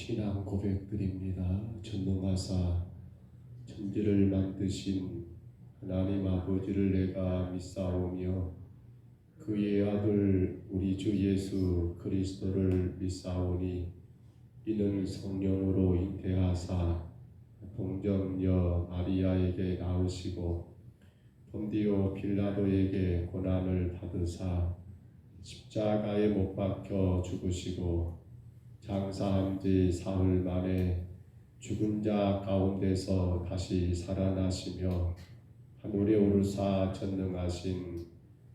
신앙 고백드립니다. 전능하사 천지를 만드신 하나님 아버지를 내가 믿사오며 그의 아들 우리 주 예수 그리스도를 믿사오니 이는 성령으로 잉태하사 동정녀 마리아에게 나으시고 본디오 빌라도에게 고난을 받으사 십자가에 못 박혀 죽으시고 장사한 지 사흘 만에 죽은 자 가운데서 다시 살아나시며 하늘에 오르사 전능하신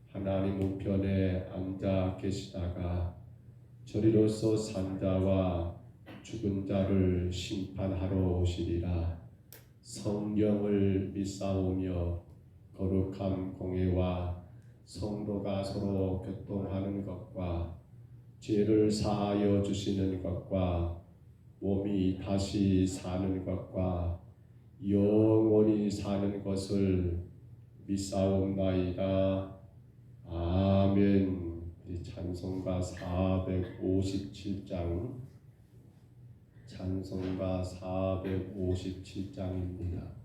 하나님 우편에 앉아 계시다가 저리로서 산 자와 죽은 자를 심판하러 오시리라. 성령을 믿사오며 거룩한 공회와 성도가 서로 교통하는 것과 죄를 사하여 주시는 것과 몸이 다시 사는 것과 영원히 사는 것을 믿사옵나이다. 아멘. 우리 찬송가 457장 찬송가 457장입니다.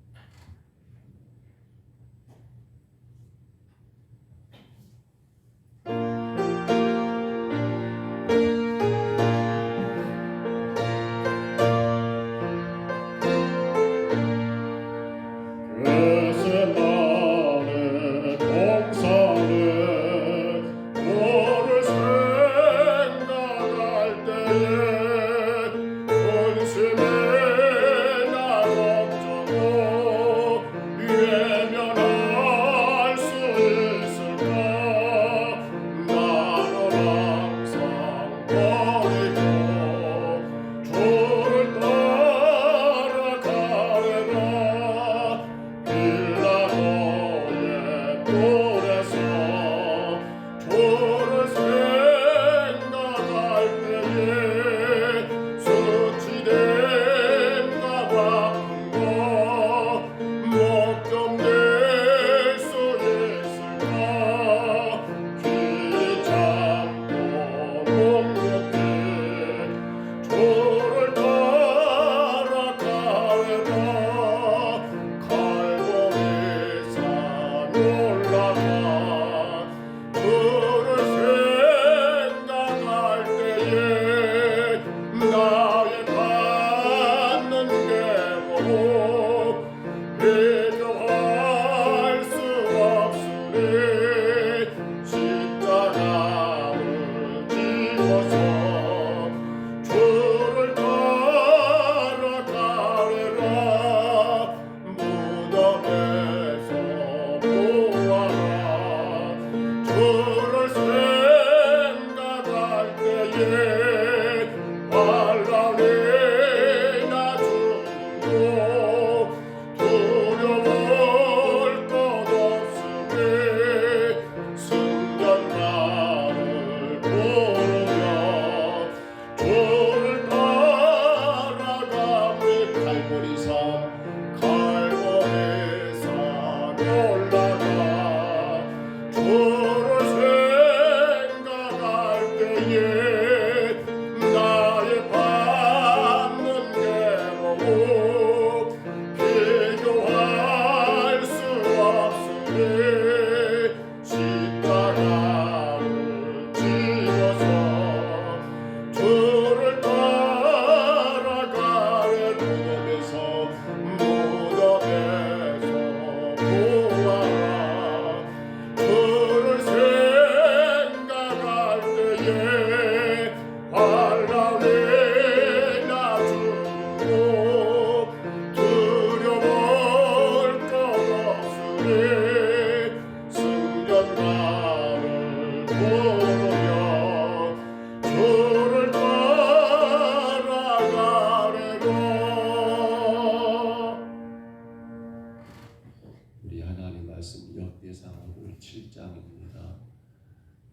우리 하나님 말씀 역대상 오늘 7장입니다.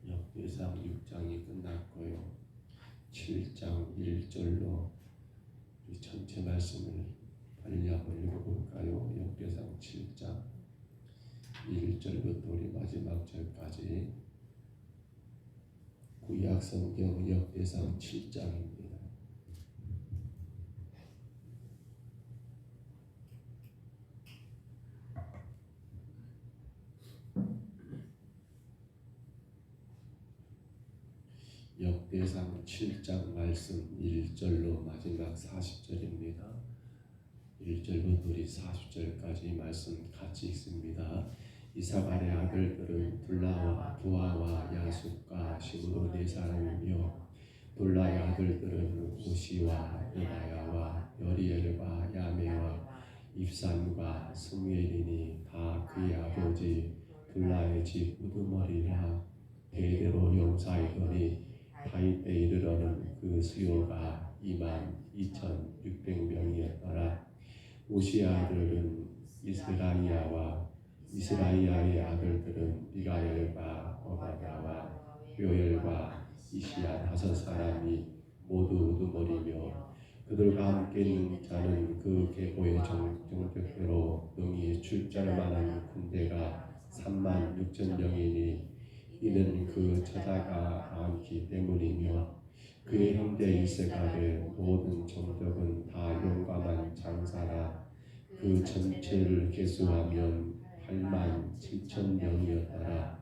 역대상 6장이 끝났고요. 7장 1절로 우리 전체 말씀을 빨리 한번 읽어볼까요? 역대상 7장 1절부터 우리 마지막 절까지 구약 성경 역대상 7장입니다. 역대상 7장 말씀 1절로 마지막 40절입니다. 1절부터 우리 40절까지 말씀 같이 읽습니다. 이사갈의 아들들은 불라와 부하와 야숫과 시므로 네 사람이며 불라의 아들들은 우시와 여다야와 여리엘과 야메와 입산과 스무엘이니 다 그의 아버지 불라의 집 우두머리라. 대대로 용사이더니 다윗 때 이르러는 그 수요가 22,600명이었더라. 우시의 아들은 이스라이아의 아들들은 미가엘과 오바다와 요엘과 이시야 5사람이 모두 우두머리며 그들과 함께 있는 자는 그 계보의 정격대로 능히 출전할 만한 군대가 36,000명이니 이는 그 처자가 많기 때문이며 그의 형제 이세갈의 모든 정적은 다 용감한 장사라. 그 전체를 계수하면 87,000명이었더라.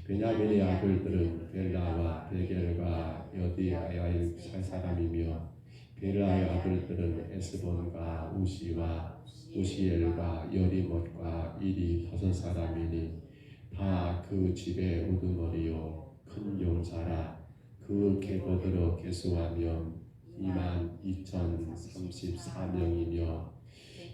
베냐민의 아들들은 벨라와 베겔과 여디아야의 3사람이며 벨라의 아들들은 에스본과 우시와 우시엘과 여리못과 일이 5사람이니 다 그 집의 우두머리요 큰 용사라. 그 계보대로 계수하면 22,034명이며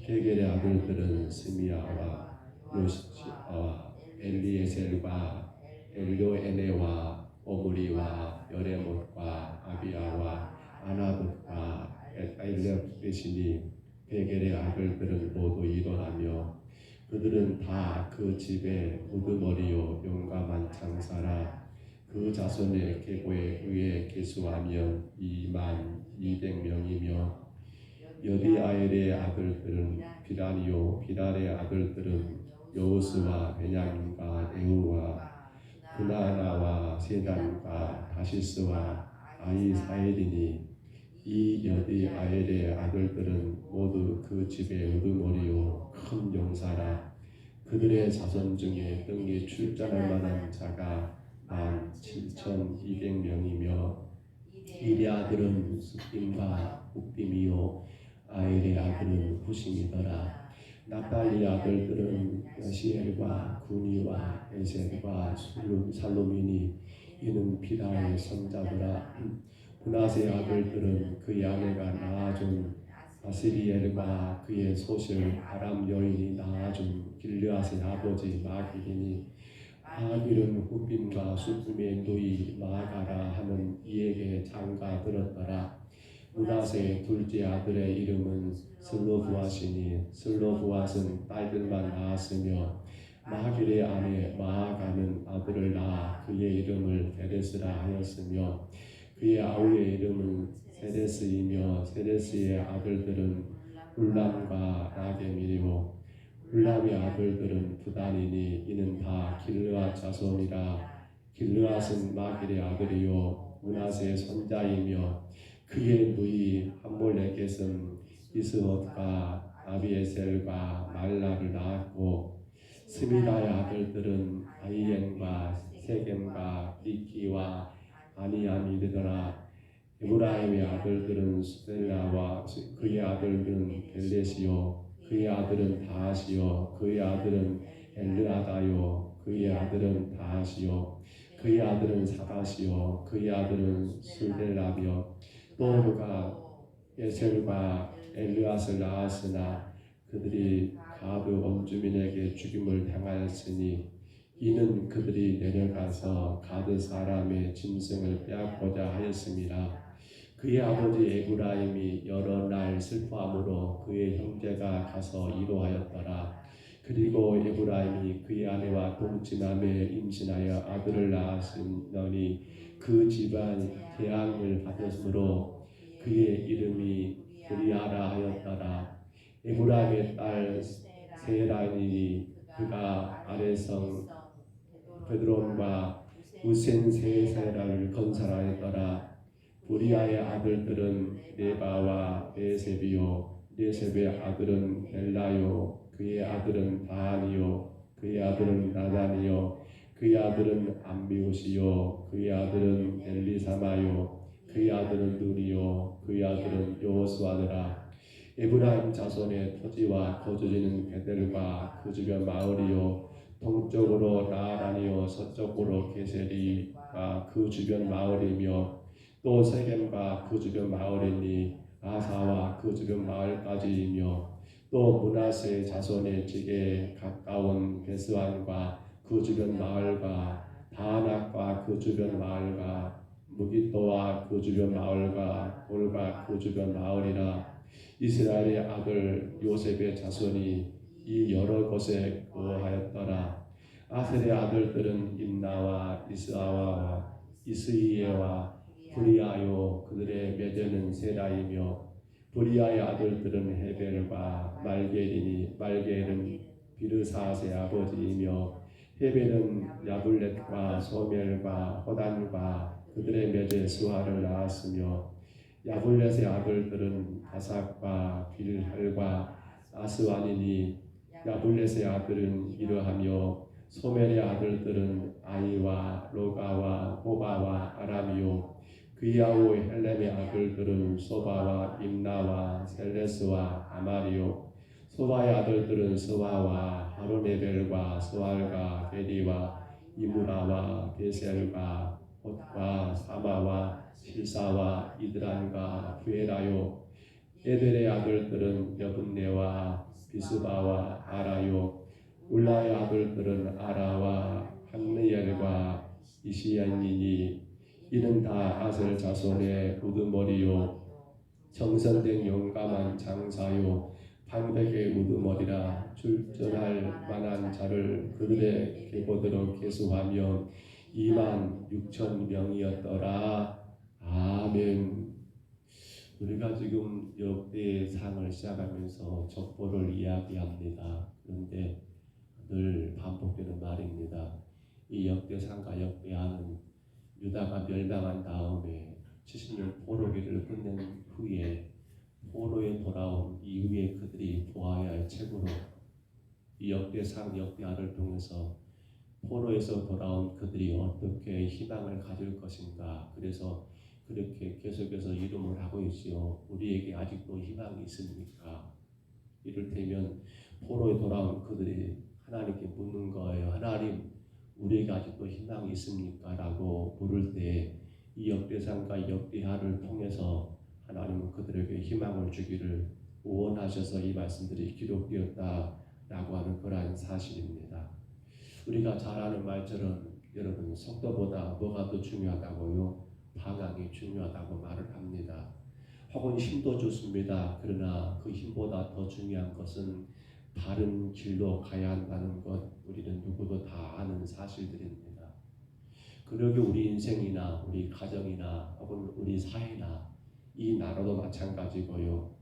헤겔의 아들들은 스미야와 요시아와 엘리에셀과 엘료에네와 오므리와 여레못과 아비야와 아나돗과 엘렙베시니 헤겔의 아들들은 모두 일어나며 그들은 다 그 집의 우두머리요 용감한 장사라. 그 자손의 계보에 의해 계수하면 22,200명이며 여디아엘의 아들들은 비랄의 아들들은 여우스와 베냐민과 에후와 그나나와 세단과 다시스와 아이사엘이니 이 여디아엘의 아들들은 모두 그 집의 우두머리요 큰 용사라. 그들의 자손 중에 등기 출전할 만한 자가 17,200명이며 일의 아들은 숫빔과 욱빔이요 아엘의 아들은 후심이더라. 납달리 아들들은 여시엘과 구니와 에셀과 살루미니 이는 비라의 손자더라. 브나스의 아들들은 그의 아내가 낳아준 아스리엘과 그의 소실 아람 여인이 낳아준 길르앗의 아버지 마길이니 아길은 훗빔과 숫빔의 누이 마가라 하는 이에게 장가 들었더라. 므낫의 둘째 아들의 이름은 슬로브앗이니 슬로브앗은 딸들만 낳았으며 마길의 아내 마아가는 아들을 낳아 그의 이름을 베레스라 하였으며 그의 아우의 이름은 세레스이며 세레스의 아들들은 울람과 라겜이요 울람의 아들들은 부단이니 이는 다 길르앗 자손이라. 길르앗은 마길의 아들이요 므낫의 손자이며 그의 누이 함몰레겟은 이스옷과 아비에셀과 말라를 낳았고 스미라의 아들들은 아이엔과 세겜과 리키와 아니암이 되더라. 에브라임의 아들들은 수벨라와 그의 아들들은 벨렛이요 그의 아들은 다하시요 그의 아들은 엘르아다요 그의 아들은 다하시요 그의 아들은 사다시요 그의 아들은 술델라며 또 그가 예셀과 엘르앗을 낳았으나 그들이 가드 원주민에게 죽임을 당하였으니 이는 그들이 내려가서 가드 사람의 짐승을 빼앗고자 하였습니다. 그의 아버지 에브라임이 여러 날 슬퍼함으로 그의 형제가 가서 이로하였더라. 그리고 에브라임이 그의 아내와 동침함에 임신하여 아들을 낳았으니 그 집안 재앙을 받았으므로 그의 이름이 브리아라 하였더라. 에브라임의 딸 세라이니 그가 아레성 베드론과 우센세세라를 건설하였더라. 브리아의 아들들은 네바와 네셉이요 네셉의 아들은 벨라요 그의 아들은 다하니요 그의 아들은 나단이요 그의 아들은 암비옷이요 그의 아들은 엘리사마요 그의 아들은 누리요 그의 아들은 여호수아더라. 에브라임 자손의 토지와 거주지는 베델과 그 주변 마을이요 동쪽으로 나아라니요 서쪽으로 게셀이가 그 주변 마을이며 또 세겜과 그 주변 마을이니 아사와 그 주변 마을까지이며 또 므낫세 자손의 지게 가까운 베스안과 그 주변 마을과 다낙과 그 주변 마을과 무기또와 그 주변 마을과 돌과 그 주변 마을이라. 이스라엘의 아들 요셉의 자손이 이 여러 곳에 거하였더라. 아셀의 아들들은 임나와 이스아와 이스이에와 브리아요 그들의 맺에는 세라이며 브리아의 아들들은 헤벨과 말게리니 말게는 비르사스의 아버지이며 헤벨은 야블렛과 소멜과 호단과 그들의 맺에 수아를 낳았으며 야블렛의 아들들은 바삭과 빌할과 아스완이니 야블렛의 아들은 이르하며 소멜의 아들들은 아이와 로가와 호바와 아람이요 그야오 헬렘의 아들들은 소바와 임나와 셀레스와 아마리요 소바의 아들들은 스와와 하로메벨과 스왈과 베리와 이무라와 베셀과 헛과 사마와 실사와 이드란과 후에라요 에델의 아들들은 여분네와 비스바와 아라요 울라의 아들들은 아라와 한느엘과 이시안이니 이는 다 아셀 자손의 우두머리요 정선된 용감한 장사요 방백의 우두머리라. 출전할 만한 자를 그들의 계보대로 계수하면 26,000명이었더라. 아멘. 우리가 지금 역대의 상을 시작하면서 족보를 이야기합니다. 그런데 늘 반복되는 말입니다. 이 역대상과 역대하는 유다가 멸망한 다음에 70년 포로기를 끝낸 후에 포로에 돌아온 이후에 그들이 보아야 할 책으로 이 역대상 역대하를 통해서 포로에서 돌아온 그들이 어떻게 희망을 가질 것인가. 그래서 그렇게 계속해서 이름을 하고 있지요. 우리에게 아직도 희망이 있습니까? 이를테면 포로에 돌아온 그들이 하나님께 묻는 거예요. 하나님, 우리에게 아직도 희망이 있습니까? 라고 물을 때 이 역대상과 역대하를 통해서 하나님은 그들에게 희망을 주기를 원하셔서 이 말씀들이 기록되었다라고 하는 그러한 사실입니다. 우리가 잘 아는 말처럼 여러분 속도보다 뭐가 더 중요하다고요? 방향이 중요하다고 말을 합니다. 혹은 힘도 좋습니다. 그러나 그 힘보다 더 중요한 것은 바른 길로 가야 한다는 것 우리는 누구도 다 아는 사실들입니다. 그러게 우리 인생이나 우리 가정이나 혹은 우리 사회나 이 나라도 마찬가지고요.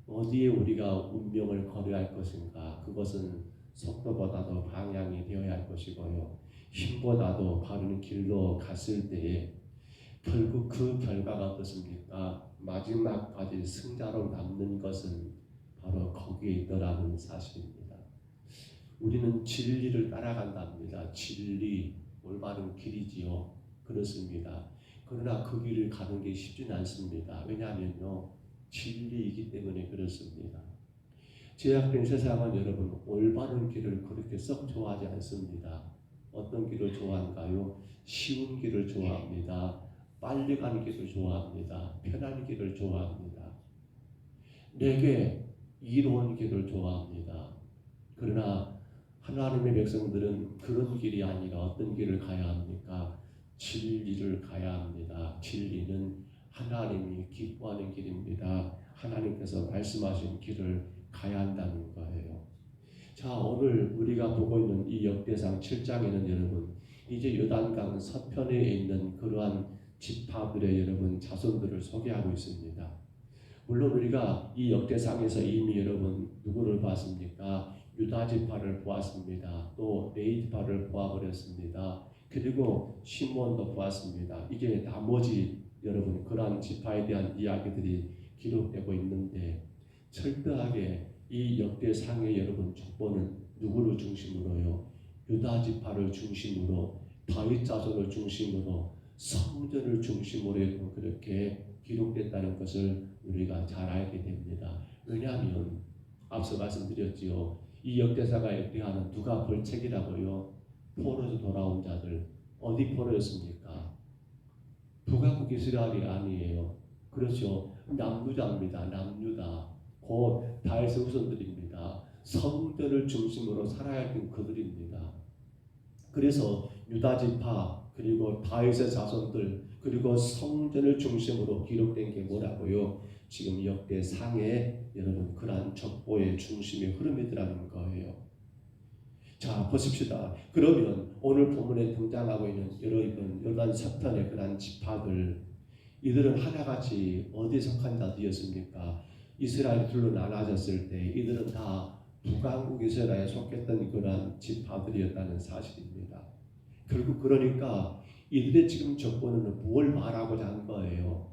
어디에 우리가 운명을 걸어야 할 것인가? 그것은 속도보다도 방향이 되어야 할 것이고요. 힘보다도 바른 길로 갔을 때에 결국 그 결과가 어떻습니까? 마지막까지 승자로 남는 것은 바로 거기에 있더라는 사실입니다. 우리는 진리를 따라간답니다. 진리, 올바른 길이지요. 그렇습니다. 그러나 그 길을 가는 게 쉽지는 않습니다. 왜냐하면요, 진리이기 때문에 그렇습니다. 제약된 세상은 여러분 올바른 길을 그렇게 썩 좋아하지 않습니다. 어떤 길을 좋아한가요? 쉬운 길을 좋아합니다. 빨리 가는 길을 좋아합니다. 편한 길을 좋아합니다. 내게 이로운 길을 좋아합니다. 그러나 하나님의 백성들은 그런 길이 아니라 어떤 길을 가야 합니까? 진리를 가야 합니다. 진리는 하나님이 기뻐하는 길입니다. 하나님께서 말씀하신 길을 가야 한다는 거예요. 자, 오늘 우리가 보고 있는 이 역대상 7장에는 여러분 이제 요단강 서편에 있는 그러한 지파들의 여러분 자손들을 소개하고 있습니다. 물론 우리가 이 역대상에서 이미 여러분 누구를 봤습니까? 유다 지파를 보았습니다. 또 레위 지파를 보아버렸습니다. 그리고 시몬도 보았습니다. 이게 나머지 여러분 그러한 지파에 대한 이야기들이 기록되고 있는데 철저하게 이 역대상의 여러분 족보는 누구를 중심으로요? 유다 지파를 중심으로 다윗 자손을 중심으로 성전을 중심으로 여러분 그렇게 기록됐다는 것을 우리가 잘 알게 됩니다. 왜냐하면 앞서 말씀드렸지요. 이 역대사가 역대하는 누가 벌책이라고요? 포로에서 돌아온 자들. 어디 포로였습니까? 북왕국 이스라엘이 아니에요. 그렇죠. 남유다입니다. 남유다. 곧 다윗의 후손들입니다. 성전을 중심으로 살아야 했던 그들입니다. 그래서 유다 지파 그리고 다윗의 자손들 그리고 성전을 중심으로 기록된 게 뭐라고요? 지금 역대상에 여러분 그러한 족보의 중심의 흐름이더라는 거예요. 자 보십시다. 그러면 오늘 본문에 등장하고 있는 여러분 요단 서편의 그러한 지파들 이들은 하나같이 어디에 속한 자들이었습니까? 이스라엘이 둘로 나눠졌을 때 이들은 다 북왕국 이스라엘에 속했던 그러한 지파들이었다는 사실입니다. 결국 그러니까 이들의 지금 족보는 무엇을 말하고자 하는 거예요?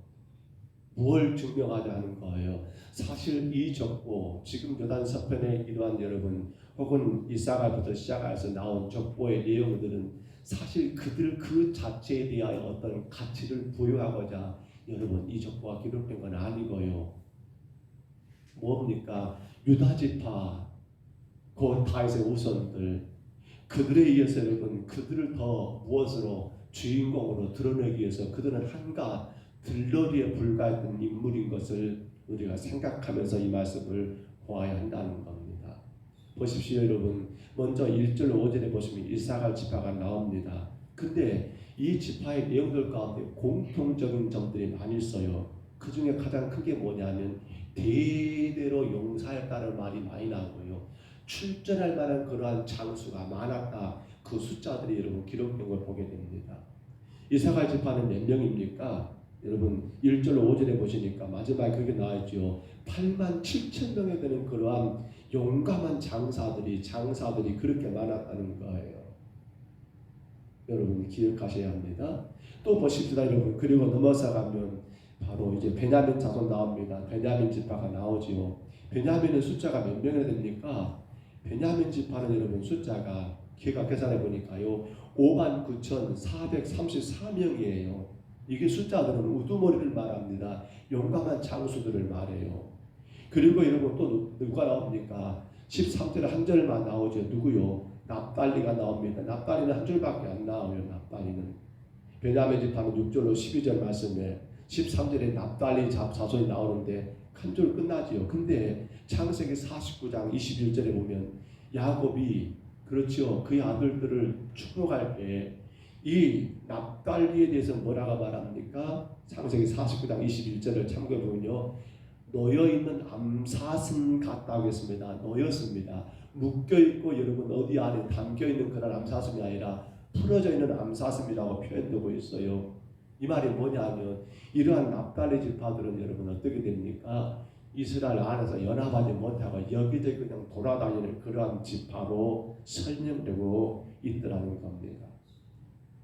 무엇을 증명하자 하는 거예요? 사실 이 족보, 지금 요단 서편에 이러한 여러분 혹은 이사가부터 시작해서 나온 족보의 내용들은 사실 그들 그 자체에 대하여 어떤 가치를 부여하고자 여러분 이 족보가 기록된 건 아니고요. 뭡니까? 유다 지파, 그 다윗의 후손들 그들에 의해서 여러분 그들을 더 무엇으로 주인공으로 드러내기 위해서 그들은 한가 들러리에 불과했던 인물인 것을 우리가 생각하면서 이 말씀을 보아야 한다는 겁니다. 보십시오 여러분. 먼저 1절 5절에 보시면 이사갈 지파가 나옵니다. 근데 이 지파의 내용들 가운데 공통적인 점들이 많이 있어요. 그 중에 가장 큰 게 뭐냐면 대대로 용사했다는 말이 많이 나오고요. 출전할 만한 그러한 장수가 많았다. 그 숫자들이 여러분 기록된 걸 보게 됩니다. 이사갈 지파는 몇 명입니까? 여러분 1절로 5절에 보시니까 마지막에 그게 나와있죠. 8만 7천 명에 되는 그러한 용감한 장사들이 그렇게 많았다는 거예요. 여러분 기억하셔야 합니다. 또 보십시다 여러분. 그리고 넘어서 가면 바로 이제 베냐민 자손 나옵니다. 베냐민 지파가 나오지요. 베냐민은 숫자가 몇 명이나 됩니까? 베냐민 지파는 여러분 숫자가 제가 계산해 보니까요 59,434명이에요. 이게 숫자들은 우두머리를 말합니다. 용감한 장수들을 말해요. 그리고 여러분 또 누가 나옵니까? 13절에 한 절만 나오죠. 누구요? 납달리가 나옵니다. 납달리는 한 줄밖에 안 나와요. 납달리는 베냐민 지파는 6절로 12절 말씀에 13절에 납달리 자손이 나오는데 한 줄 끝나지요. 근데 창세기 49장 21절에 보면 야곱이 그렇죠. 그의 아들들을 축복할 때 이 납달리에 대해서 뭐라고 말합니까? 창세기 49장 21절을 참고해 보면요. 놓여있는 암사슴 같다고 했습니다. 놓였습니다. 묶여있고 여러분 어디 안에 담겨있는 그런 암사슴이 아니라 풀어져 있는 암사슴이라고 표현되고 있어요. 이 말이 뭐냐면 이러한 납달리 지파들은 여러분 어떻게 됩니까? 이스라엘 안에서 연합하지 못하고 여기저기 그냥 돌아다니는 그러한 지파로 설명되고 있더라는 겁니다.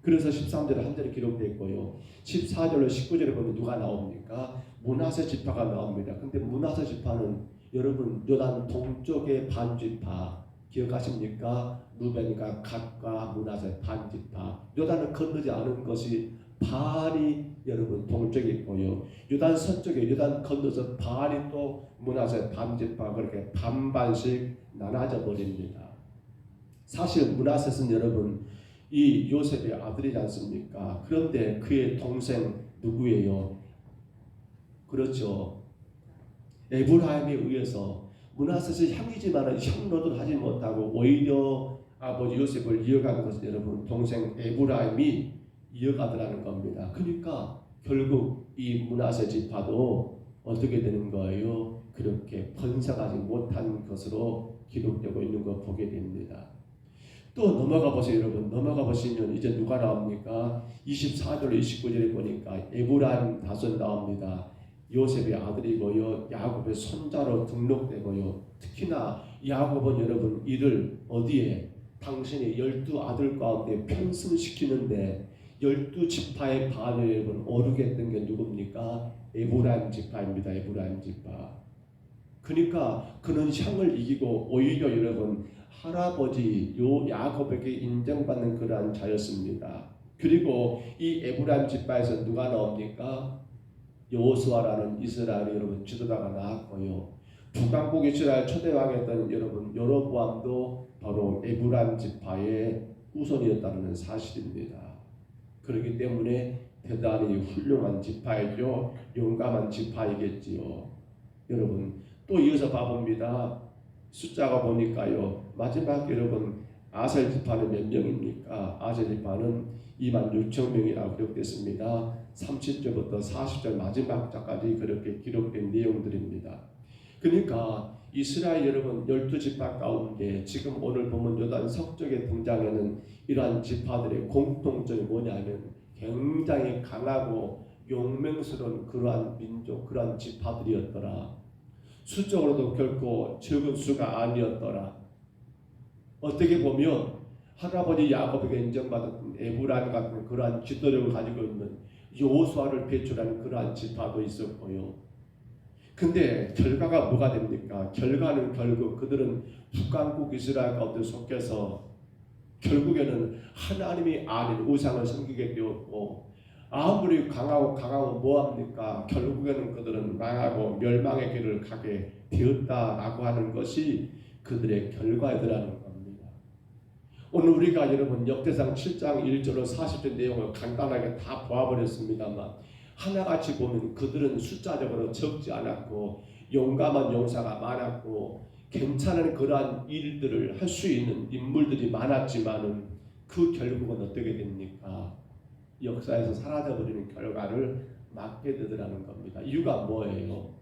그래서 13절에 한 절에 기록되어 있고요. 14절로 19절에 보면 누가 나옵니까? 므낫세 지파가 나옵니다. 근데 므낫세 지파는 여러분 요단 동쪽의 반지파 기억하십니까? 루벤과 갓과 므낫세 반지파. 요단을 건너지 않은 것이 바알이 여러분 동쪽에 있고요. 요단 서쪽에 요단 건너서 바알이 또 므낫세 반지파 그렇게 반반씩 나눠져 버립니다. 사실 므낫세는 여러분 이 요셉의 아들이지 않습니까? 그런데 그의 동생 누구예요? 그렇죠. 에브라임에 의해서 므낫세의 형이지만 형노릇 하지 못하고 오히려 아버지 요셉을 이어간 것은 여러분 동생 에브라임이 이어가더라는 겁니다. 그러니까 결국 이 므낫세 지파도 어떻게 되는 거예요? 그렇게 번성하지 못한 것으로 기록되고 있는 거 보게 됩니다. 또 넘어가 보세요 여러분. 넘어가 보시면 이제 누가 나옵니까? 24절 29절에 보니까 에브라임 다손 나옵니다. 요셉의 아들이고요. 야곱의 손자로 등록되고요. 특히나 야곱은 여러분 이를 어디에? 당신의 12아들 가운데 편승시키는데 12지파의 반을 여러분 오르게 했던 게 누굽니까? 에브라임 지파입니다. 에브라임 지파. 그러니까 그는 형을 이기고 오히려 여러분 할아버지 요 야곱에게 인정받는 그러한 자였습니다. 그리고 이 에브라임 지파에서 누가 나옵니까? 여호수아라는 이스라엘 여러분 지도자가 나왔고요. 북왕국 이스라엘 초대왕이었던 여러분 여로보암도 바로 에브라임 지파의 후손이었다는 사실입니다. 그렇기 때문에 대단히 훌륭한 지파이죠. 용감한 지파이겠지요. 여러분 또 이어서 봐봅니다. 숫자가 보니까요. 마지막 여러분 아셀 지파는 몇 명입니까? 아셀 지파는 26,000명이라고 기록됐습니다. 30절부터 40절 마지막 절까지 그렇게 기록된 내용들입니다. 그러니까 이스라엘 여러분 12지파 가운데 지금 오늘 보면 요단 서쪽에 등장하는 이러한 지파들의 공통점이 뭐냐면 굉장히 강하고 용맹스러운 그러한 민족, 그러한 지파들이었더라. 수적으로도 결코 적은 수가 아니었더라. 어떻게 보면 할아버지 야곱에게 인정받았던 에브라임 같은 그러한 지도력을 가지고 있는 여호수아를 배출하는 그러한 지파도 있었고요. 근데 결과가 뭐가 됩니까? 결과는 결국 그들은 북왕국 이스라엘 가운데 속해서 결국에는 하나님이 아닌 우상을 섬기게 되었고, 아무리 강하고 뭐합니까? 결국에는 그들은 망하고 멸망의 길을 가게 되었다라고 하는 것이 그들의 결과이더라는 겁니다. 오늘 우리가 여러분 역대상 7장 1절로 40절 내용을 간단하게 다 보아버렸습니다만 하나같이 보면 그들은 숫자적으로 적지 않았고 용감한 용사가 많았고 괜찮은 그러한 일들을 할 수 있는 인물들이 많았지만은 그 결국은 어떻게 됩니까? 역사에서 사라져버리는 결과를 맞게 되더라는 겁니다. 이유가 뭐예요?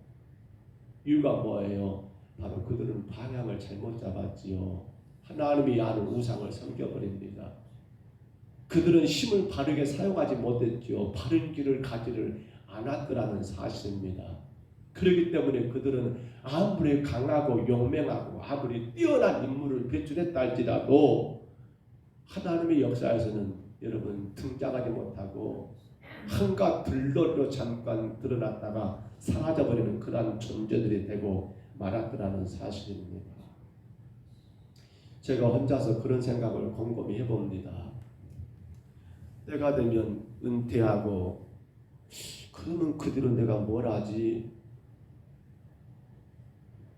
바로 그들은 방향을 잘못 잡았지요. 하나님이 아는 우상을 섬겨버립니다. 그들은 힘을 바르게 사용하지 못했지요. 바른 길을 가지를 않았더라는 사실입니다. 그렇기 때문에 그들은 아무리 강하고 용맹하고 아무리 뛰어난 인물을 배출했다 할지라도 하나님의 역사에서는 여러분 등장하지 못하고 한갓 들러리로 잠깐 드러났다가 사라져버리는 그러한 존재들이 되고 말았더라는 사실입니다. 제가 혼자서 그런 생각을 곰곰이 해봅니다. 때가 되면 은퇴하고 그러면 그 뒤로 내가 뭘 하지?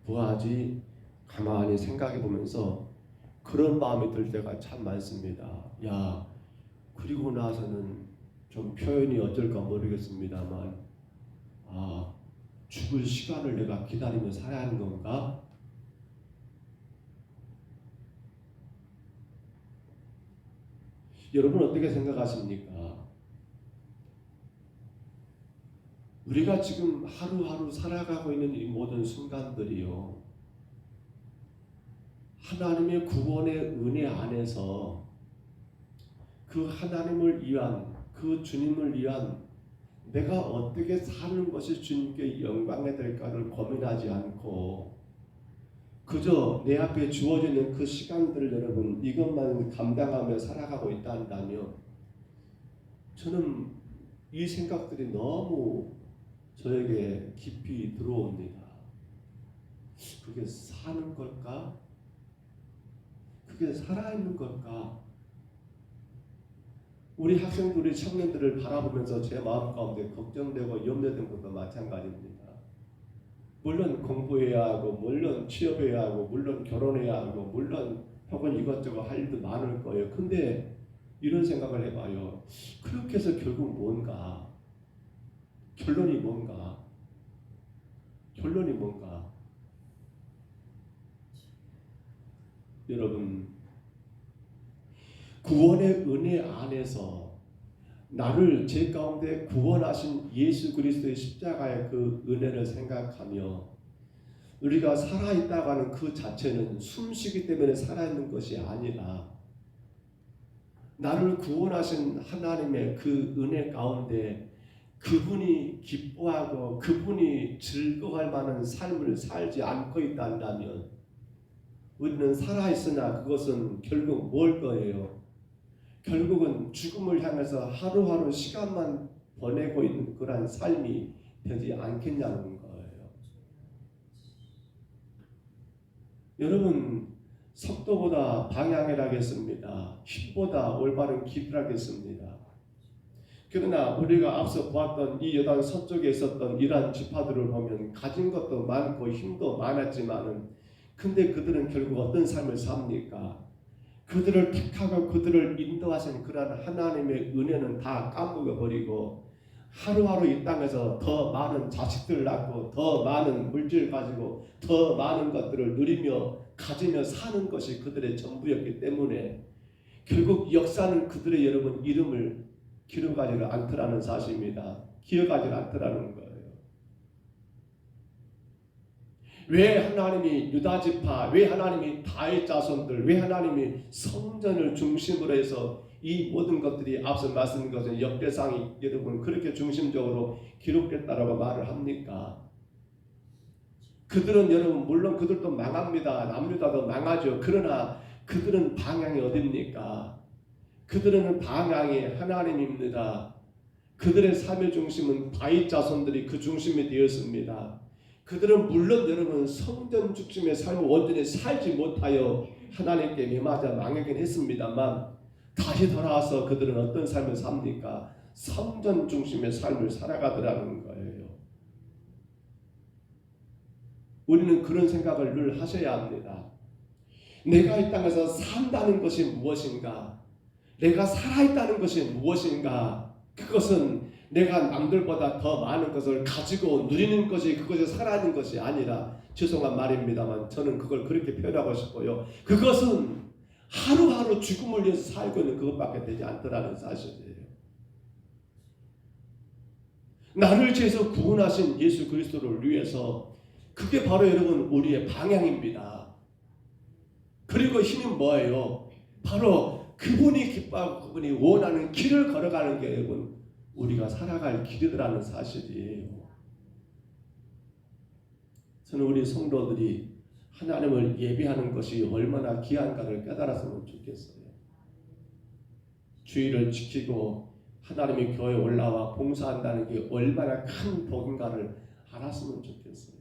뭐하지? 가만히 생각해 보면서 그런 마음이 들 때가 참 많습니다. 야, 그리고 나서는 좀 표현이 어쩔까 모르겠습니다만 죽을 시간을 내가 기다리며 살아야 하는 건가? 여러분 어떻게 생각하십니까? 우리가 지금 하루하루 살아가고 있는 이 모든 순간들이요, 하나님의 구원의 은혜 안에서 그 하나님을 위한, 그 주님을 위한 내가 어떻게 사는 것이 주님께 영광이 될까를 고민하지 않고 그저 내 앞에 주어지는 그 시간들을 여러분 이것만 감당하며 살아가고 있다 한다면 저는 이 생각들이 너무 저에게 깊이 들어옵니다. 그게 사는 걸까? 그게 살아있는 걸까? 우리 학생들이 청년들을 바라보면서 제 마음 가운데 걱정되고 염려된 것도 마찬가지입니다. 물론 공부해야 하고 물론 취업해야 하고 물론 결혼해야 하고 물론 혹은 이것저것 할 일도 많을 거예요. 근데 이런 생각을 해봐요. 그렇게 해서 결국 뭔가? 결론이 뭔가? 여러분 구원의 은혜 안에서 나를 제 가운데 구원하신 예수 그리스도의 십자가의 그 은혜를 생각하며 우리가 살아있다고 하는 그 자체는 숨쉬기 때문에 살아있는 것이 아니라 나를 구원하신 하나님의 그 은혜 가운데 그분이 기뻐하고 그분이 즐거워할 만한 삶을 살지 않고 있다면 우리는 살아있으나 그것은 결국 뭘 거예요? 결국은 죽음을 향해서 하루하루 시간만 보내고 있는 그런 삶이 되지 않겠냐는 거예요. 여러분 속도보다 방향이라겠습니다. 힘보다 올바른 길이라겠습니다. 그러나 우리가 앞서 보았던 이 요단 서쪽에 있었던 이러한 지파들을 보면 가진 것도 많고 힘도 많았지만은 근데 그들은 결국 어떤 삶을 삽니까? 그들을 택하고 그들을 인도하신 그러한 하나님의 은혜는 다 까먹어버리고 하루하루 이 땅에서 더 많은 자식들 낳고 더 많은 물질 가지고 더 많은 것들을 누리며 가지며 사는 것이 그들의 전부였기 때문에 결국 역사는 그들의 여러분 이름을 기록하지를 않더라는 사실입니다. 기억하지 않더라는 거예요. 왜 하나님이 유다 지파, 왜 하나님이 다윗 자손들, 왜 하나님이 성전을 중심으로 해서 이 모든 것들이 앞서 말씀드린 것은 역대상이 여러분 그렇게 중심적으로 기록됐다라고 말을 합니까? 그들은 여러분 물론 그들도 망합니다. 남유다도 망하죠. 그러나 그들은 방향이 어딥니까? 그들은 방향이 하나님입니다. 그들의 삶의 중심은 다윗 자손들이 그 중심이 되었습니다. 그들은 물론 여러분 성전 중심의 삶을 온전히 살지 못하여 하나님께 매맞아 망하긴 했습니다만 다시 돌아와서 그들은 어떤 삶을 삽니까? 성전 중심의 삶을 살아가더라는 거예요. 우리는 그런 생각을 늘 하셔야 합니다. 내가 이 땅에서 산다는 것이 무엇인가? 내가 살아있다는 것이 무엇인가? 그것은 내가 남들보다 더 많은 것을 가지고 누리는 것이 그것이 살아있는 것이 아니라 죄송한 말입니다만 저는 그걸 그렇게 표현하고 싶어요. 그것은 하루하루 죽음을 위해서 살고 있는 그것밖에 되지 않더라는 사실이에요. 나를 죄에서 구원하신 예수 그리스도를 위해서 그게 바로 여러분 우리의 방향입니다. 그리고 힘은 뭐예요? 바로 그분이 기뻐하고 그분이 원하는 길을 걸어가는 게 여러분 우리가 살아갈 길이라는 사실이에요. 저는 우리 성도들이 하나님을 예배하는 것이 얼마나 귀한가를 깨달았으면 좋겠어요. 주의를 지키고 하나님의 교회에 올라와 봉사한다는 게 얼마나 큰 복인가를 알았으면 좋겠어요.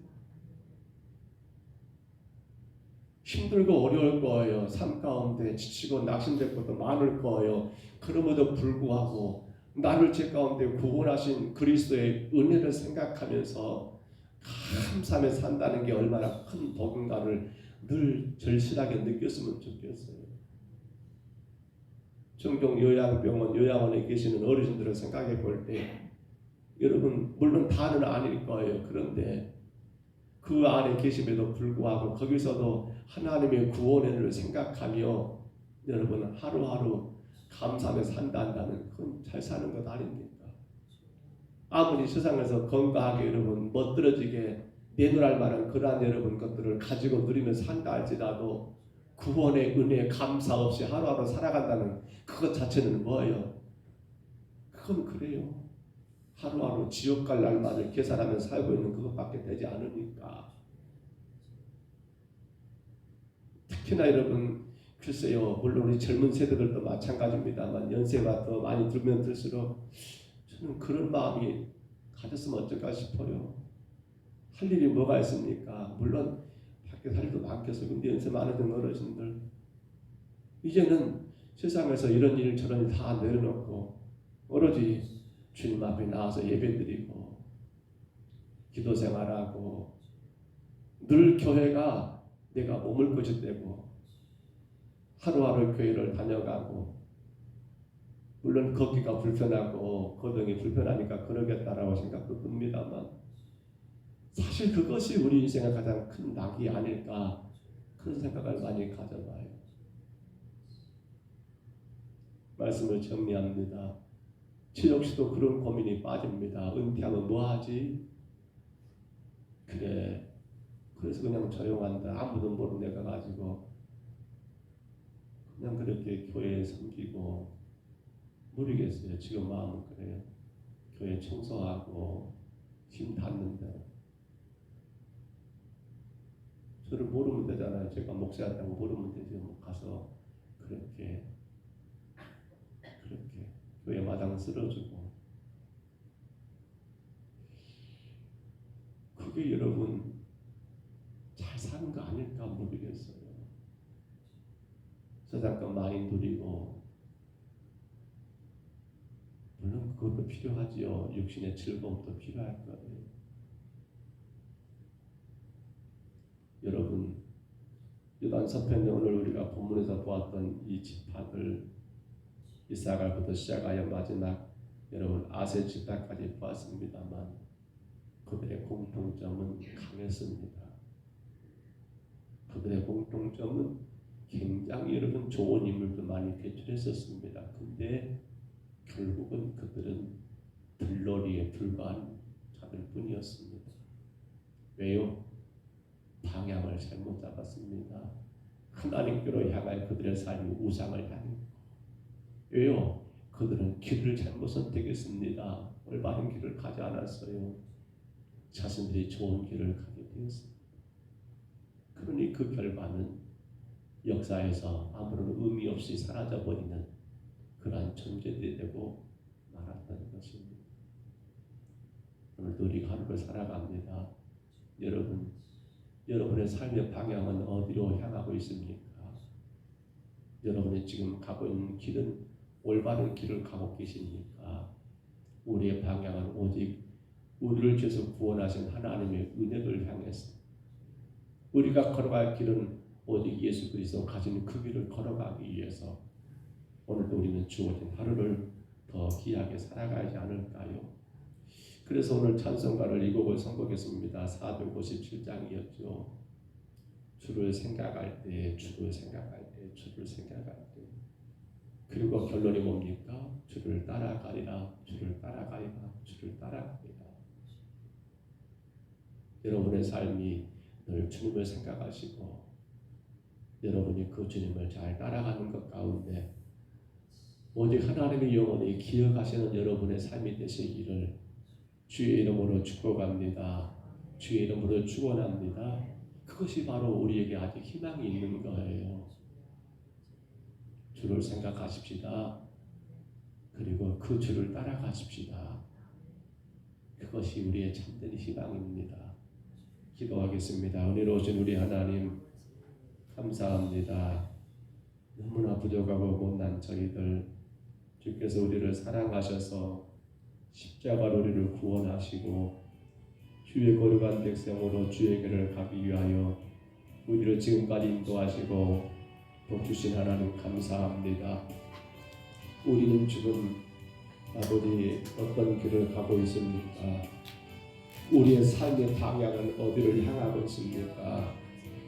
힘들고 어려울 거예요. 삶 가운데 지치고 낙심될 것도 많을 거예요. 그럼에도 불구하고 나를 죄 가운데 구원하신 그리스도의 은혜를 생각하면서 감사하며 산다는 게 얼마나 큰 복인가를 늘 절실하게 느꼈으면 좋겠어요. 종종 요양원에 계시는 어르신들을 생각해 볼 때 여러분 물론 다는 아닐 거예요. 그런데 그 안에 계심에도 불구하고 거기서도 하나님의 구원을 생각하며 여러분 하루하루 감사하며 산다는 그건 잘 사는 것 아닙니까? 아무리 세상에서 건강하게 여러분 멋들어지게 내놓을 만한 그러한 여러분 것들을 가지고 누리며 산다 할지라도 구원의 은혜에 감사 없이 하루하루 살아간다는 그것 자체는 뭐예요? 그건 그래요. 하루하루 지옥 갈 날만을 계산하며 살고 있는 그것밖에 되지 않으니까. 특히나 여러분 글쎄요 물론 우리 젊은 세대들도 마찬가지입니다만 연세가 더 많이 들면 들수록 저는 그런 마음이 가졌으면 어쩔까 싶어요. 할 일이 뭐가 있습니까? 물론 밖에 할 일도 많겠어요. 근데 연세 많은 어르신들 이제는 세상에서 이런 일 저런 일 다 내려놓고 오로지 주님 앞에 나와서 예배드리고 기도 생활하고 늘 교회가 내가 머물 곳이 되고 하루하루 교회를 다녀가고 물론 걷기가 불편하고 거동이 불편하니까 그러겠다라고 생각도 듭니다만 사실 그것이 우리 인생의 가장 큰 낙이 아닐까 그런 생각을 많이 가져봐요. 말씀을 정리합니다. 저 역시도 그런 고민이 빠집니다. 은퇴하면 뭐하지? 그래 그래서 그냥 조용한다. 아무도 모르는 내가 가지고 그냥 그렇게 교회에 섬기고 모르겠어요. 지금 마음은 그래요. 교회 청소하고 짐 닫는데 저를 모르면 되잖아요. 제가 목사였다고 모르면 되죠. 뭐 가서 그렇게 교회 마당 쓸어주고 그게 여러분 잘 사는 거 아닐까 모르겠어요. 세상 것 많이 누리고, 물론 그것도 필요하지요. 육신의 즐거움도 필요할 거예요. 여러분, 요단서편에 오늘 우리가 본문에서 보았던 이 집합을 이사갈부터 시작하여 마지막 여러분 아세 집합까지 보았습니다만 그들의 공통점은 강했습니다. 그들의 공통점은 굉장히 여러분 좋은 인물도 많이 배출했었습니다. 근데 결국은 그들은 들러리에 불과한 자들 뿐이었습니다. 왜요? 방향을 잘못 잡았습니다. 하나님께로 향할 그들의 삶이 우상을 향해. 왜요? 그들은 길을 잘못 선택했습니다. 올바른 길을 가지 않았어요. 자신들이 좋은 길을 가게 되었습니다. 그러니 그 결과는 역사에서 아무런 의미 없이 사라져버리는 그러한 존재들이 되고 말았다는 것입니다. 오늘도 우리가 하루를 살아갑니다. 여러분의 삶의 방향은 어디로 향하고 있습니까? 여러분이 지금 가고 있는 길은 올바른 길을 가고 계십니까? 우리의 방향은 오직 우리를 주셔서 구원하신 하나님의 은혜를 향해서 우리가 걸어갈 길은 오직 예수 그리스도 가진 그 길을 걸어가기 위해서 오늘도 우리는 주어진 하루를 더 귀하게 살아가지 않을까요? 그래서 오늘 찬송가를 이 곡을 선곡했습니다. 457장이었죠. 주를 생각할 때, 주를 생각할 때, 주를 생각할 때. 그리고 결론이 뭡니까? 주를 따라가리라, 주를 따라가리라, 주를 따라가리라. 여러분의 삶이 늘 주님을 생각하시고 여러분이 그 주님을 잘 따라가는 것 가운데 오직 하나님의 영혼이 기억하시는 여러분의 삶이 되시기를 주의 이름으로 축복합니다. 주의 이름으로 축원합니다. 그것이 바로 우리에게 아직 희망이 있는 거예요. 주를 생각하십시다. 그리고 그 주를 따라가십시다. 그것이 우리의 참된 희망입니다. 기도하겠습니다. 은혜로우신 우리 하나님 감사합니다. 너무나 부족하고 못난 저희들 주께서 우리를 사랑하셔서 십자가로 우리를 구원하시고 주의 거룩한 백성으로 주에게를 가기 위하여 우리를 지금까지 인도하시고 복주신 하나님 감사합니다. 우리는 지금 아버지 어떤 길을 가고 있습니까? 우리의 삶의 방향은 어디를 향하고 있습니까?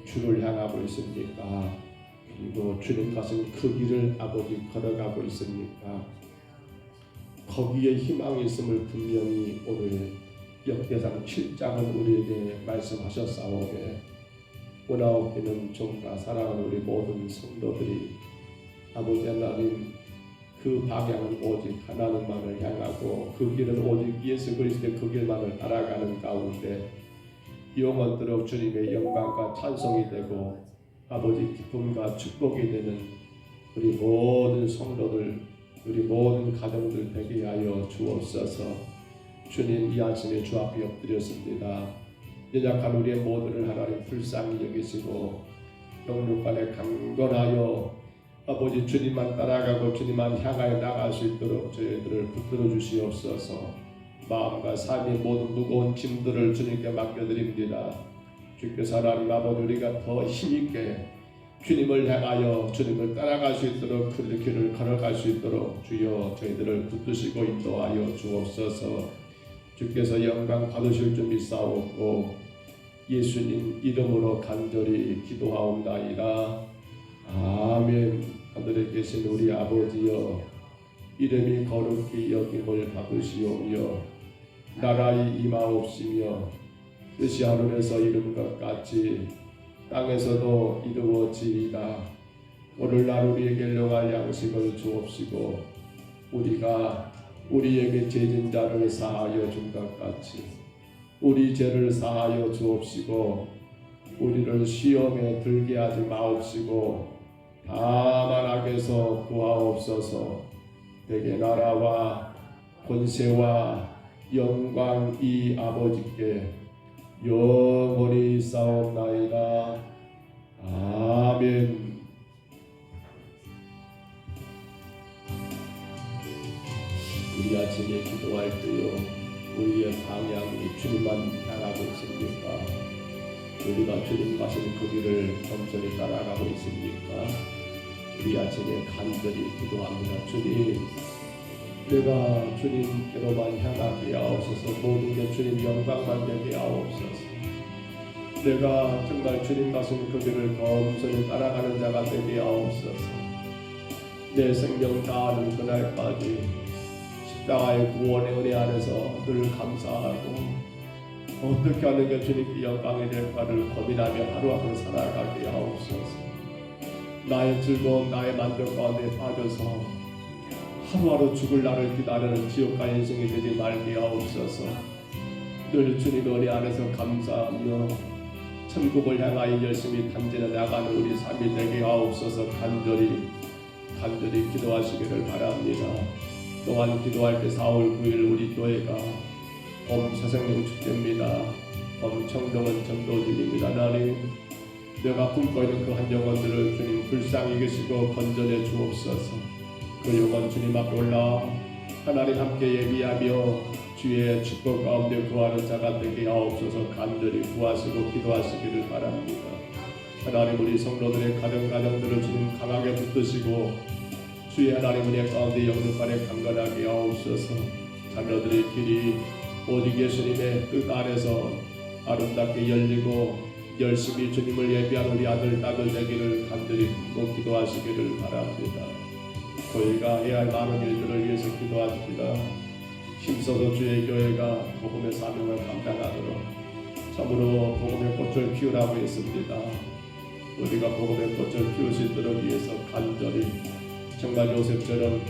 주를 향하고 있습니까? 그리고 주님 가신 그 길을 아버지 걸어가고 있습니까? 거기에 희망이 있음을 분명히 오늘 역대상 7장은 우리에게 말씀하셨사오되 원하옵기는 종과 사랑하는 우리 모든 성도들이 아버지 하나님 그 방향은 오직 하나님만을 향하고 그 길은 오직 예수 그리스도의 그 길만을 따라가는 가운데 영원토록 주님의 영광과 찬송이 되고 아버지 기쁨과 축복이 되는 우리 모든 성도들 우리 모든 가정들 되게 하여 주옵소서. 주님 이 아침에 주 앞에 엎드렸습니다. 연약한 우리의 모두를 하나님 불쌍히 여기시고 영육간에 강건하여 아버지 주님만 따라가고 주님만 향하여 나갈 수 있도록 저희들을 붙들어 주시옵소서. 마음과 삶의 모든 무거운 짐들을 주님께 맡겨드립니다. 주께서 하나님 아버지 우리가 더 힘있게 주님을 향하여 주님을 따라갈 수 있도록 그 길을 걸어갈 수 있도록 주여 저희들을 붙드시고 인도하여 주옵소서. 주께서 영광 받으실 줄 믿사옵고 예수님 이름으로 간절히 기도하옵나이다. 아멘. 하늘에 계신 우리 아버지여 이름이 거룩히 여김을 받으시오며 나라의 임하옵시며 뜻이 하늘에서 이룬 것 같이 땅에서도 이루어지이다. 오늘날 우리에게 일용할 양식을 주옵시고 우리가 우리에게 죄진 자를 사하여 준 것 같이 우리 죄를 사하여 주옵시고 우리를 시험에 들게 하지 마옵시고 다만 악에서 구하옵소서. 대개 나라와 권세와 영광이 아버지께 영원히 싸움나이다. 아멘. 이 아침에 기도할 때요 우리의 방향이 주님만 향하고 있습니까? 우리가 주님 가신 그 길을 겸손히 따라가고 있습니까? 우리 아침에 간절히 기도합니다. 주님, 내가 주님께로만 향하게 하옵소서. 모든 게 주님 영광만 되게 하옵소서. 내가 정말 주님 가신 그 길을 겸손히 따라가는 자가 되게 하옵소서. 내 생명 다하는 그날까지 십자가의 구원의 은혜 안에서 늘 감사하고 어떻게 하는 게 주님께 영광이 될까를 고민하며 하루하루 살아가게 하옵소서. 나의 즐거움, 나의 만족 가운데 빠져서 하루하루 죽을 날을 기다리는 지옥과 인생이 되지 말게 하옵소서. 늘 주님 은혜 안에서 감사하며 천국을 향하여 열심히 단전해 나가는 우리 삶이 되게 하옵소서. 간절히 기도하시기를 바랍니다. 또한 기도할 때 4월 9일 우리 교회가 새생명 축제입니다. 청동은 전도진입니다. 하나님, 내가 품고 있는 그 한 영혼들을 주님 불쌍히 계시고 건져내 주옵소서. 그 영혼 주님 앞에 올라 하나님 함께 예비하며 주의 축복 가운데 구하는 자가 되게 하옵소서. 간절히 구하시고 기도하시기를 바랍니다. 하나님, 우리 성도들의 가정들을 주님 강하게 붙드시고 주의 하나님 은혜 가운데 영육간에 강건하게 하옵소서. 자녀들의 길이 오직 예수님의 뜻 안에서 아름답게 열리고 열심히 주님을 예비한 우리 아들 딸들 되기를 간절히 꼭 기도하시기를 바랍니다. 저희가 해야 할 많은 일들을 위해서 기도하십니다. 힘써서 주의 교회가 복음의 사명을 감당하도록 참으로 복음의 꽃을 피우라고 했습니다. 우리가 복음의 꽃을 피울 수 있도록 위해서 간절히 정말 요셉처럼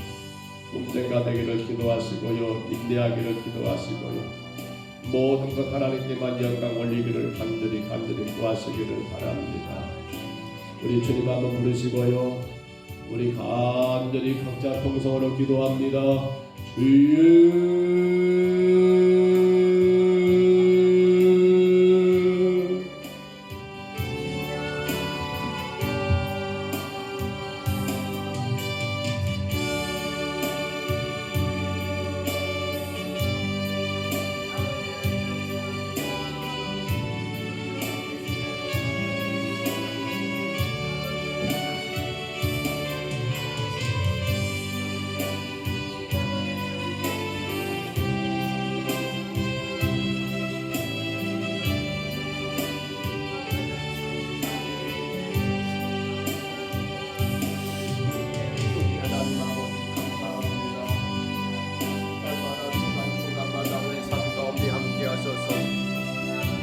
꿈쟁가 되기를 기도하시고요, 인내하기를 기도하시고요, 모든 것 하나님께만 영광 올리기를 간절히 구하시기를 바랍니다. 우리 주님 한번 부르시고요, 우리 간절히 각자 통성으로 기도합니다. 주여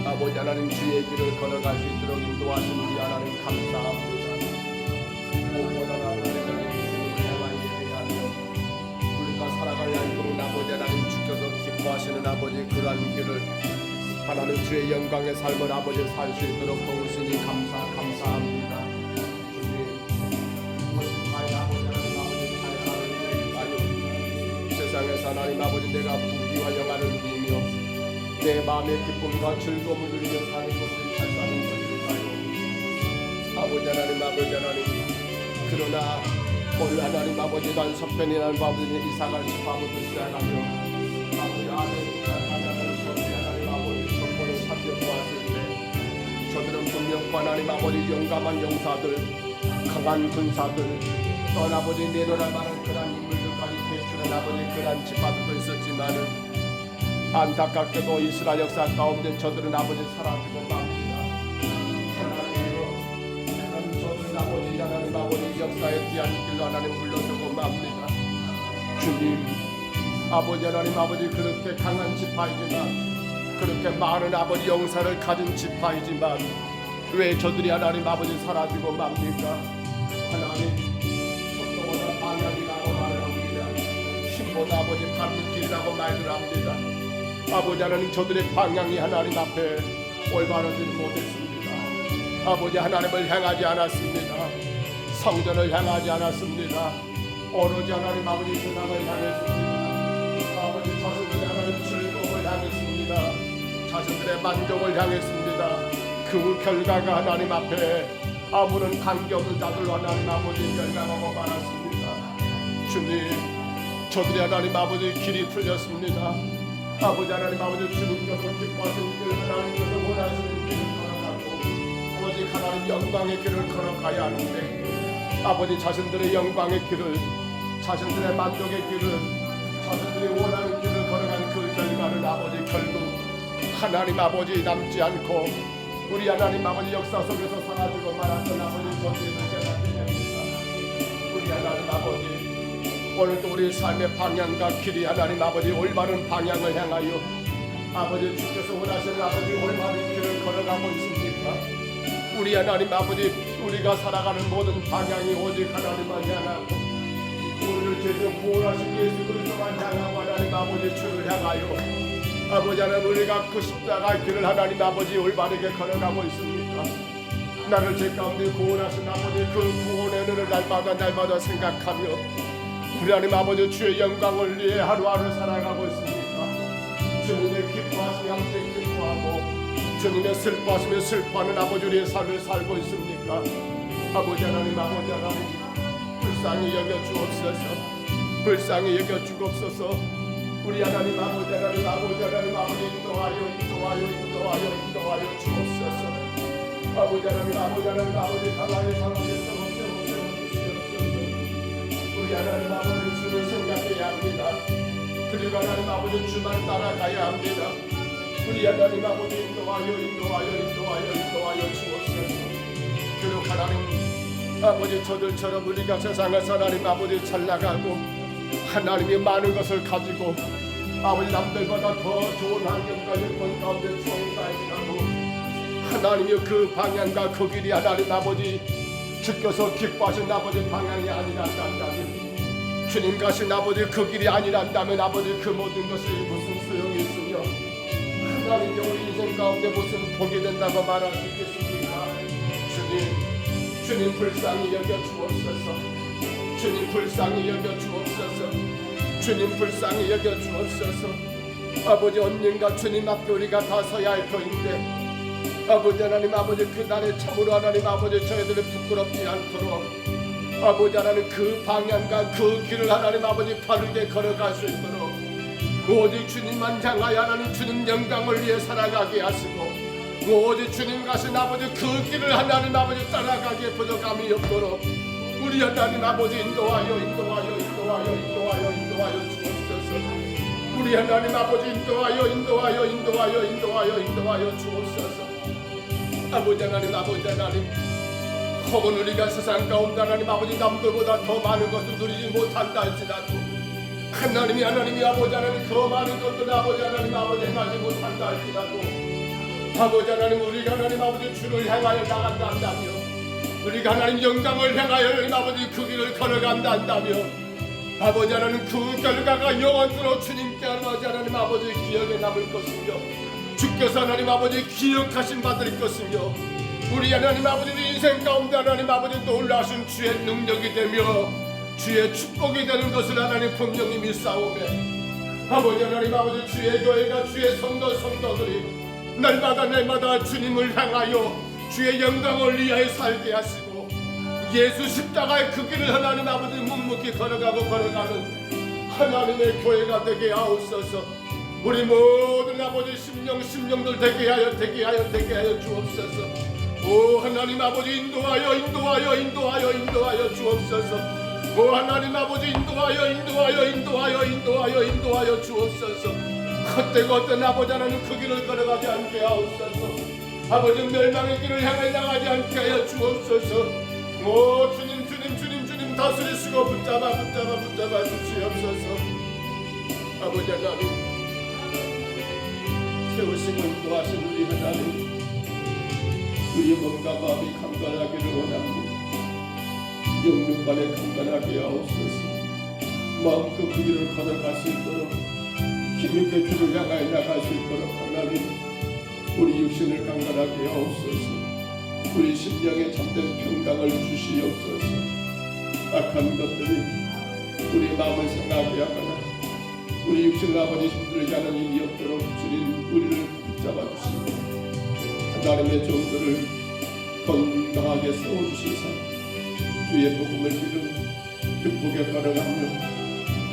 아버지 하나님, 주의 길을 걸어갈 수 있도록 인도하신 우리 하나님 감사합니다. 무엇보다 아버지 하나님 주님을 향하여 예배하며 우리가 살아갈 양동은 아버지 하나님 주께서 기뻐하시는 아버지 그러한 길을 하나님 주의 영광의 삶을 아버지 살 수 있도록 도우시니 감사합니다. 세상에서 하나님 아버지 내가 부귀와 영화를 누리며 내 마음의 기쁨과 즐거움을 누리며 사는 것을 잘 사는 것일까요? 아버지 하나님 그러나 오늘 하나님 아버지 난 석변이라는 아버지 이삭을 집합부터 시작하며 아버지 아들 하나님 아버지 정권을 살펴보았을 때 저들은 분명 하나님 아버지 용감한 용사들, 강한 군사들, 또 아버지 내놓을 만한 그런 인물들까지 배출한 아버지 그런 집합도 있었지만은 안타깝게도 이스라엘 역사 가운데 저들은 아버지 사라지고 맙니다. 하나님 저들은 아버지 하나님 아버지 역사에 귀한 길로 하나님 불러서고 맙니다. 주님 아버지 하나님 아버지 그렇게 강한 지파이지만 그렇게 많은 아버지 영사를 가진 지파이지만 왜 저들이 하나님 아버지 사라지고 맙니까? 하나님 속도보다 방향이라고 말을 합니다. 힘보다 아버지 밟는 길이라고 말을 합니다. 아버지 하나님 저들의 방향이 하나님 앞에 올바르지 못했습니다. 아버지 하나님을 향하지 않았습니다. 성전을 향하지 않았습니다. 오로지 하나님 아버지 세상을 향했습니다. 아버지 자신들의 하나님 즐거움을 향했습니다. 자신들의 만족을 향했습니다. 그 결과가 하나님 앞에 아무런 관계없는 자들로 하나님 아버지 멸망하고 말았습니다. 주님 저들이 하나님 아버지 길이 풀렸습니다. 아버지 하나님 아버지 주님께서 기뻐하시는 길을 하나님께서 원하시는 길을 걸어가고 오직 하나님 영광의 길을 걸어가야 하는데 아버지 자신들의 영광의 길을 자신들의 만족의 길을 자신들이 원하는 길을 걸어간 그 결과는 아버지 결국 하나님 아버지 남지 않고 우리 하나님 아버지 역사 속에서 사라지고 말았던 아버지 저들을 깨닫게 됩니다. 우리 하나님 아버지 오늘도 우리 삶의 방향과 길이 하나님 아버지 올바른 방향을 향하여 아버지 주께서 원하시는 아버지 올바른 길을 걸어가고 있습니까? 우리 하나님 아버지 우리가 살아가는 모든 방향이 오직 하나님만 향하고 우리를 제대로 구원하신 예수 그리스도만 향하고 하나님 아버지 주를 향하여 아버지 하나님 우리가 그 십자가의 길을 하나님 아버지 올바르게 걸어가고 있습니까? 나를 제 가운데 구원하신 아버지 그 구원의 은혜를 날마다 생각하며 우리 하나님 아버지 주의 영광을 위해 하루하루 살아가고 있습니까? 주님의 기뻐하시며 함께 기뻐하고 주님의 슬퍼하시며 슬퍼하는 아버지 우리의 삶을 살고 있습니까? 아버지 하나님 아버지 하나님 불쌍히 여겨 주옵소서. 불쌍히 여겨 주옵소서. 우리 하나님 아버지 하나님 아버지 하나님 아버지 인도하여 주옵소서. 아버지 하나님 아버지 하나님 아버지 가만히 세워주시옵소서. 우리 하나님 아버지 주를 생각해야 합니다. 그리고 하나님 아버지 주만 따라가야 합니다. 우리 하나님 아버지 인도하여 주옵소서. 그리고 하나님 아버지 저들처럼 우리가 세상에서 하나님 아버지 잘 나가고 하나님이 많은 것을 가지고 아버지 남들보다 더 좋은 환경과 여건 가운데 추억이 쌓이고 하나님의 그 방향과 그 길이 하나님 아버지 주께서 기뻐하신 아버지 방향이 아니란다면 주님 가신 아버지 그 길이 아니란다면 아버지 그 모든 것이 무슨 소용이 있으며 하나님이 우리 인생 가운데 무슨 복이 된다고 말할 수 있겠습니까? 주님 불쌍히 여겨 주옵소서. 주님 불쌍히 여겨 주옵소서. 주님 불쌍히 여겨 주옵소서. 아버지 언젠가 주님 앞에 우리가 다 서야 할 터인데 아버지 하나님 아버지 그날에 참으로 하나님 아버지 저희들이 부끄럽지 않도록 아버지 하나님 그 방향과 그 길을 하나님 아버지 바르게 걸어갈 수 있도록 오직 주님만 향하여 하나님 주님 영광을 위해 살아가게 하시고 오직 주님 가신 아버지 그 길을 하나님 아버지 따라가기에 부족함이 없도록 우리 하나님 아버지 인도하여 주옵소서. 우리 하나님 아버지 인도하여 주옵소서. 아버지 하나님 혹은 우리가 세상 가운데 하나님 아버지 남들보다 더 많은 것을 누리지 못한다 할지라도 하나님이 아버지 하나님 더 많은 것들 아버지 하나님 아버지 행하지 못한다 할지라도 아버지 하나님 우리가 하나님 아버지 주를 향하여 나간다 한다며 우리가 하나님 영광을 향하여 하나님 아버지 그 길을 걸어간다 한다며 아버지 하나님 그 결과가 영원토록 주님께 하나님 아버지 기억에 남을 것이며 주께서 하나님 아버지 기억하신 바될 것이며 우리 하나님 아버지 인생 가운데 하나님 아버지 놀라신 주의 능력이 되며 주의 축복이 되는 것을 하나님 분명히 믿사오매 아버지 하나님 아버지 주의 교회가 주의 성도들이 날마다 주님을 향하여 주의 영광을 위하여 살게 하시고 예수 십자가의 그 길을 하나님 아버지 묵묵히 걸어가는 하나님의 교회가 되게 하옵소서. 우리 모든 아버지 심령들 되게 하여 주옵소서. 오 하나님 아버지 인도하여 주옵소서. 오 하나님 아버지 인도하여 주옵소서. 헛되고 어떤 아버지 하나님 그 길을 걸어가지 않게 하옵소서. 아버지 멸망의 길을 향해 나가지 않게 하여 주옵소서. 오 주님 다스리시고 붙잡아 주시옵소서. 아버지 하나님 세우시고 인도하신 우리 하나님 우리의 몸과 마음이 강건하기를 원합니다. 영육간에 강건하게 하옵소서. 마음껏 그 길을 걸어갈 수 있도록 힘있게 주를 향하여 나갈 수 있도록 하나님 우리 육신을 강건하게 하옵소서. 우리 심령에 참된 평강을 주시옵소서. 악한 것들이 우리 마음을 상하게 하거나 우리 육신을 아버지 힘들게 하는 일이 없도록 주님 우리를 붙잡아 주시고 하나님의 종들을 건강하게 세워주시사 주의 복음을 기름 기쁘게 걸어가며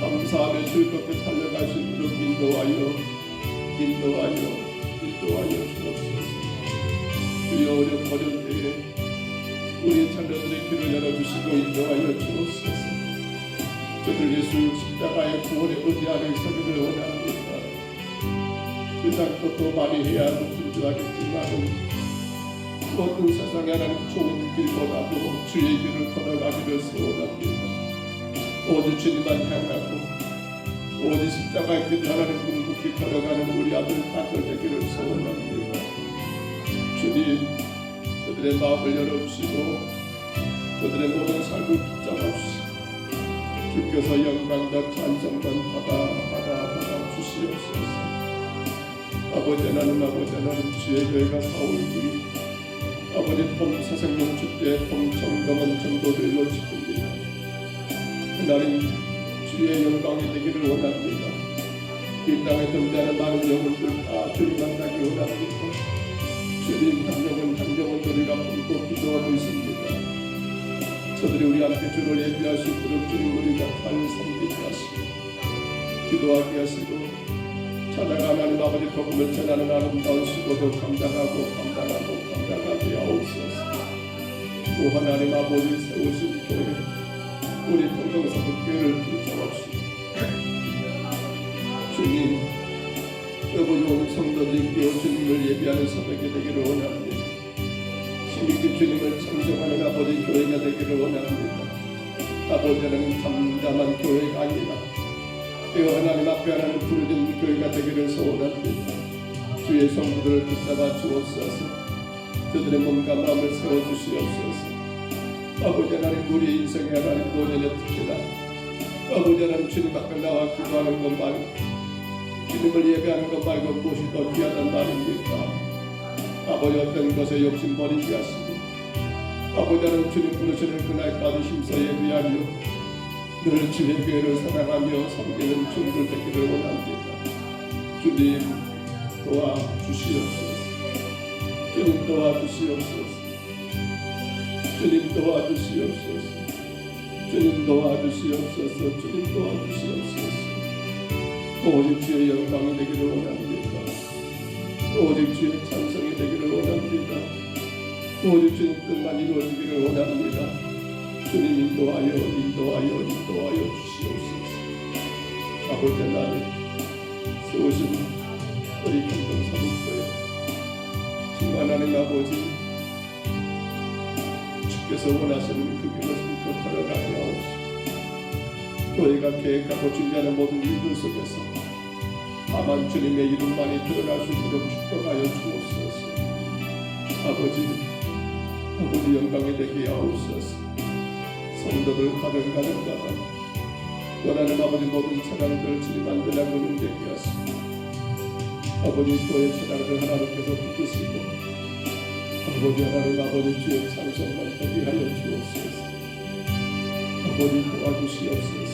감사하며 즐겁게 달려가시도록 인도하여 주옵소서. 주여 어려운 때에 우리 자녀들의 길을 열어주시고 인도하여 주옵소서. 저들 예수 십자가의 구원의 의지 안에 서기를 원합니다. 세상 것도 많이 해야 하고 분주하겠지만 모든 세상에 하나님 좋은 길보다도 주의 길을 걸어가기를 소원합니다. 오직 주님만 향하고 오직 십자가의 길을 하나님 궁극히 걸어가는 우리 아들 딸들 되기를 소원합니다. 주님, 저들의 마음을 열어주시고 저들의 모든 삶을 붙잡아주시고 주께서 영광과 찬송만 받아 주시옵소서. 아버지 하나님 주의 교회가 사울주의 아버지 봄 새생명 축제 봄 점검은 전도들로 지킵니다. 하나님 주의 영광이 되기를 원합니다. 이 땅에 존재하는 많은 영혼들 다 주님 만나기 원합니다. 주님 한 영혼 우리가 품고 기도하고 있습니다. 저들이 우리 함께 주를 예비할 수 있도록 주님 우리가 잘 섬기게 하시고 기도하게 하시고 찾아가 하나님 아버지 복음을 전하는 아름다운 수고도 감당하게 하옵소서. 또 하나님 아버지 세우신 교회 우리 평강사도교회를 붙잡아주시고 주님 여보이 오늘 성도들이 깨어 주님을 예비하는 새벽이 되기를 원합니다. 힘있게 주님을 찬송하는 아버지 교회가 되기를 원합니다. 아버지 하나님 담담한 교회가 아니라 깨어 하나님 앞에 하나님 부르짖는 교회가 되기를 소원합니다. 주의 성도들을 붙잡아 주옵소서. 그들의 몸과 마음을 세워주시옵소서. 아버지 하나님 우리의 인생에 하나님 노년의 특혜다. 아버지 하나님 주님 앞에 나와 기도하는 것 말고 주님을 예배하는 것 말고 무엇이 더 귀하단 말입니까? 아버지 어떤 것에 욕심 버리게 하시고 아버지 하나님 주님 부르시는 그날까지 힘써 예배하며 늘 주의 교회를 사랑하며 섬기는 주님을 되기를 원합니다. 주님 도와주시옵소서. 주님 도와주시옵소서. 주님 도와주시옵소서. 주님 도와주시옵소서. 주님 도와주시옵소서. 오직 주의 영광이 되기를 원합니다. 오직 주의 찬송이 되기를 원합니다. 오직 주님 뜻만 이루어지기를 원합니다. 주님 인도하여 주시옵소서. 아버지 하나님 세우신 우리 평강사도교회 정말 하나님 아버지 주께서 원하시는 그 길을 숨겨 걸어가게 하옵소서. 교회가 계획하고 준비하는 모든 일들 속에서 다만 주님의 이름만이 드러날 수 있도록 축복하여 주옵소서. 아버지 영광이 되게 하옵소서. 성도들 가정가정마다 원하는 아버지 모든 찬양들 주님 안전한 문을 되게 하시고 아버지 교회 찬양을 하나님께서 붙으시고 아버지 하나님 아버지 주의 찬송만 되게 하여 주옵소서. 아버지 도와주시옵소서.